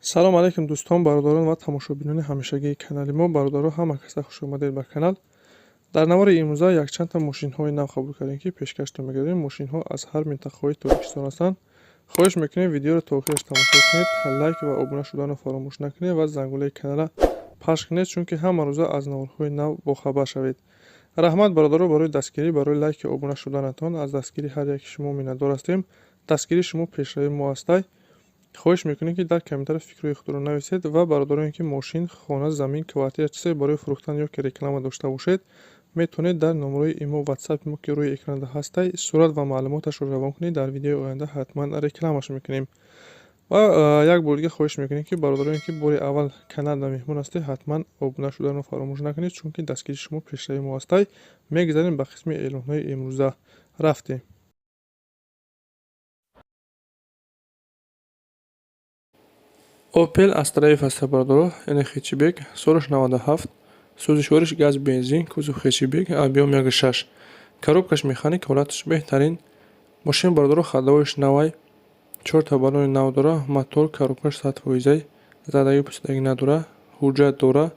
салом алейкум дӯстон, бародарон ва тамошобинони ҳамешагии канали мо. Бародаро, ҳама каса хушомадед ба канал. Дар навори имрӯза якчандта мошинҳои нав қабул кардем, ки пешкашро мегардем. Мошинҳо аз ҳар минтақаҳои Тоҷикистон ҳастанд. хоҳиш мекунем видеоро то охираш тамошо кунед, лайк ва обуна шуданро фаромӯш накунед ва зангулаи канала пахш кунед, чунки ҳама рӯза аз наворҳои нав бохабар шавед. раҳмат бародаро барои дастгирӣ, барои лайки обуна шуданатон. Аз дастгирии ҳар яки шумо миннатдор ҳастем. Дастгирии шумо пешравии мо ҳастай. хоҳиш мекунем ки дар комментариё фикрҳои худро нависед ва бародароне ки мошин, хона, замин, квартира чизе барои фурӯхтан ё ки реклама дошта бошед, метавонед дар номерои имо ватсапи мо ки рӯи экрана ҳастай сурат ва маълумоташро равон кунед. Дар видеои оянда ҳатман рекламаш мекунем. ва як бори дига хоҳиш мекунем ки бародароне ки бори аввал каналда меҳмон ҳастед, ҳатман обуна шуданро фаромӯш накунед, чунки дастгирии шумо пешравии мо ҳастай. Мегзарем ба қисми эълонҳои имрӯза. рафтем. Opel Astra ҳаста бародаро, яъне хечибек, солаш 97, сӯзишвориш газ бензин, кузов хечибек, объем 1.6, коробкаш механик, ҳолаташ беҳтарин. Мошин бародаро ходовоиш навай, 4 та баллони нав дора, мотор, коробкаш 100%, задагӣ пусдагӣ надора, ҳуҷҷат дора.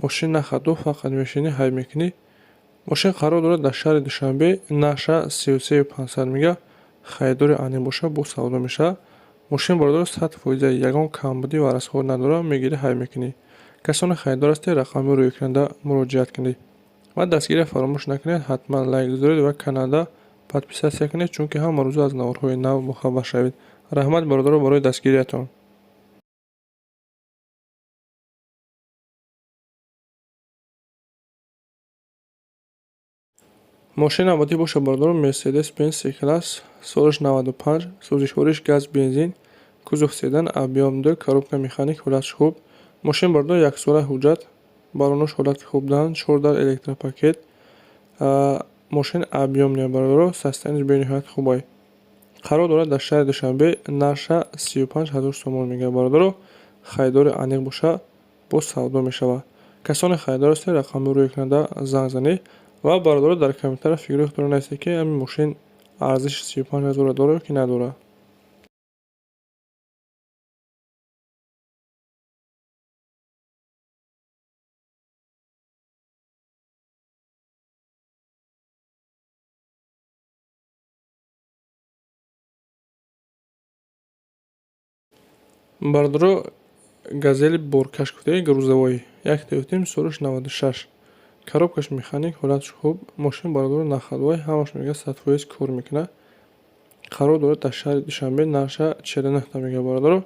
Мошин на хато, фақат мешини ҳай мекунӣ. Мошин қарор дорад дар шаҳри Душанбе, наша 33500 мега, хайдори анин боша, бо савдо мешавад. мошин бародаро 100%, ягон камбудӣ ва расход надора, мегирӣ ҳай мекунӣ. касоне хайдор ҳастед, рақами рӯи экрана муроҷиат кунед ва дастгирия фаромӯш накунед. ҳатман лайк гузоред ва каналда подписатсия кунед, чунки ҳама рӯза аз наворҳои нав бохабар шавед. раҳмат бародаро барои дастгириятон. мошин абадӣ боша бародаро, Mercedes Benz C-класс, солаш 95, сӯзишвориш газ бензин, кузов седан, объем 2, коробка механик, ҳолаташ хуб. мошин бародаро 1 сола ҳуҷҷат, баллонош ҳолати хуб доранд, 4 дар электропакет. мошин объемния бародаро, состояниш бениҳоят хубай. қарор дорад дар шаҳри Душанбе, наша 35000 сомон мега бародаро, хайдори аниқ боша, бо савдо мешавад. касоне хайдор ҳастед, рақами рӯи экрана занг занед ва бародаро дар комментариё фикрҳои худро нависед ки ҳамин мошин арзиши 35000 дора ё ки надора. бародаро газели боркаш гуфтаи грузовой, як Toyota солаш 96, коробкаш механик, ҳолаташ хуб. мошин бародаро нахадвай, ҳамаш мега 100% кор мекунад. қарор дорад дар шаҳри Душанбе, наша 49 мега бародаро,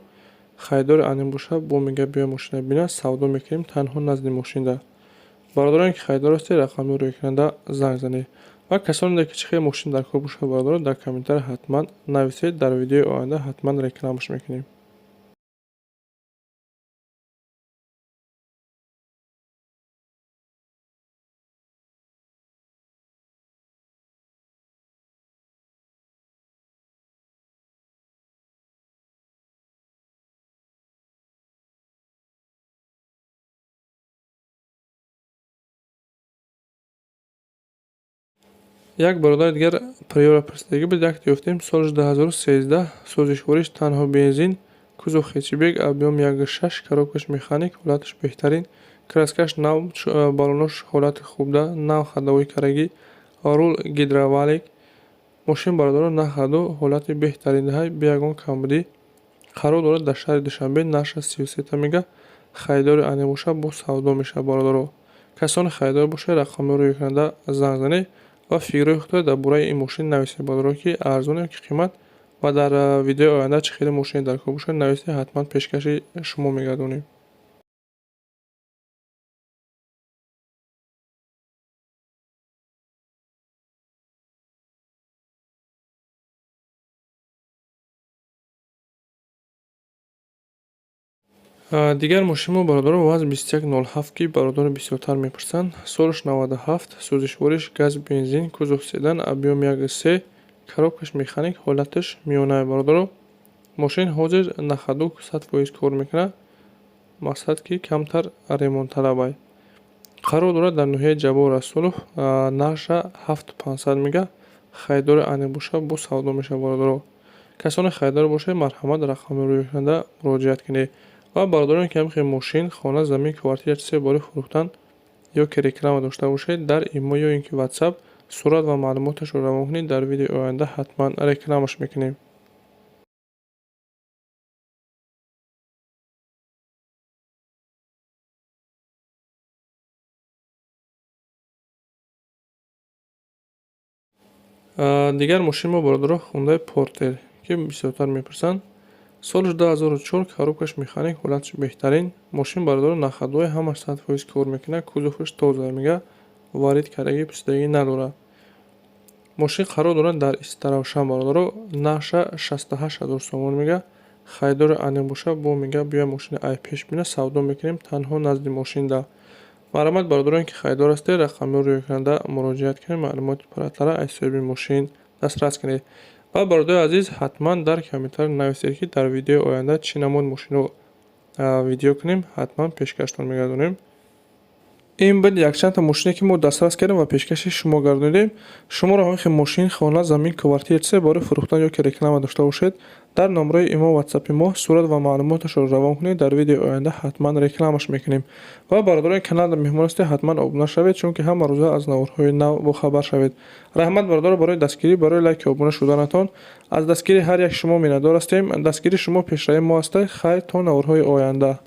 хайдори анин боша, бо мега биё мошина бина, савдо мекунем танҳо назди мошинда. бародароне ки хайдор ҳастед, рақами рӯи экрана занг занед ва касоне ки чӣ хел мошин дар кор боша бародаро, дар комментариё ҳатман нависед. дар видеои оянда ҳатман рекламаш мекунем. як бародари дигар приёра пурсидагӣ буд, як Toyota солаш 2013, сӯзишвориш танҳо бензин, кузов хечибек, объем 1.6, коробкаш механик, ҳолаташ беҳтарин, краскаш нав, баллонош ҳолати хубда, нав ходовои карагӣ, рул гидравлик. мошин бародаро на хадо, ҳолати беҳтарин даҳад, бе ягон камбудӣ. қарор дорад дар шаҳри Душанбе, наша 33 мега, хайдори анин боша, бо савдо мешавад бародаро. касоне хайдор бошад, рақами рӯи экрана занг занед ва фикрҳои худро дар бораи ин мошин нависед бародаро, ки арзон ё ки қимат, ва дар видеои оянда чӣ хели мошине дар кор бошад нависед, ҳатман пешкаши шумо мегардонем. дигар мошинмо бародаро ВАЗ 2107 ки бародаро бисёртар мепурсанд, солаш 97, сӯзишвориш газ бензин, кузов седан, объем 1.3, коробкаш механик, ҳолаташ миёнае бародаро. мошин ҳозир нахадук 100% кор мекунад, мақсад ки камтар ремонтталабай. қарор дорад дар ноҳияи ҷабор расулов, наша 7500 мега, хайдори анин боша, бо савдо мешавад бародаро. касоне хайдор бошед, марҳамат, рақами рӯи экрана муроҷиат кунед ва бародароне ки ҳамихе мошин, хона, замин, квартира чизе бори фурӯхтан ё ки реклама дошта бошед, дар имо ё ин ки WhatsApp сурат ва маълумоташро равон кунед. Дар видеои оянда ҳатман рекламаш мекунем. Дигар мошини мо бародаро Hyundai Porter ки бисёртар мепурсанд. Соли 2004 коробкаш механик, ҳолаташ беҳтарин. Мошин бародаро нахадҳои ҳамаш 100% кор мекунад. Кузоваш тоза мега варид кардагӣ пусидагӣ надорад. Мошин қарор дорад дар Истаравшан бародаро. Нақша 68000 сомон мега. Хайдори аниқ боша бо мега бия мошини ай пеш бина савдо мекунем танҳо назди мошинда. Марамат бародароне ки хайдор ҳастед, рақамҳои рӯйкунанда муроҷиат кунед, маълумоти паррактара аз соҳиби мошин дастрас кунед. Ва бародари азиз, ҳатман дар комментария нависед ки дар видеои оянда чӣ намуд мошинро видео кунем, ҳатман пешкаштон мегардонем. ин буд якчанда мошине ки мо дастрас кардем ва пешкаши шумо гардонидем. Шуморо ҳамихе мошин, хона, замин, квартира чизе бори фурӯхтан ё ки реклама дошта бошед, дар номраи имо WhatsApp-и мо сурат ва маълумоташро равон кунед. Дар видеои оянда ҳатман рекламаш мекунем. Ва бародарони каналда меҳмон ҳастед, ҳатман обуна шавед, чунки ҳама рӯза аз наворҳои нав бохабар шавед. Раҳмат бародаро барои дастгирӣ, барои лайки обуна шуданатон. Аз дастгири ҳар як шумо миннатдор ҳастем. Дастгири шумо пешраи мо аст. Хайр то наворҳои оянда.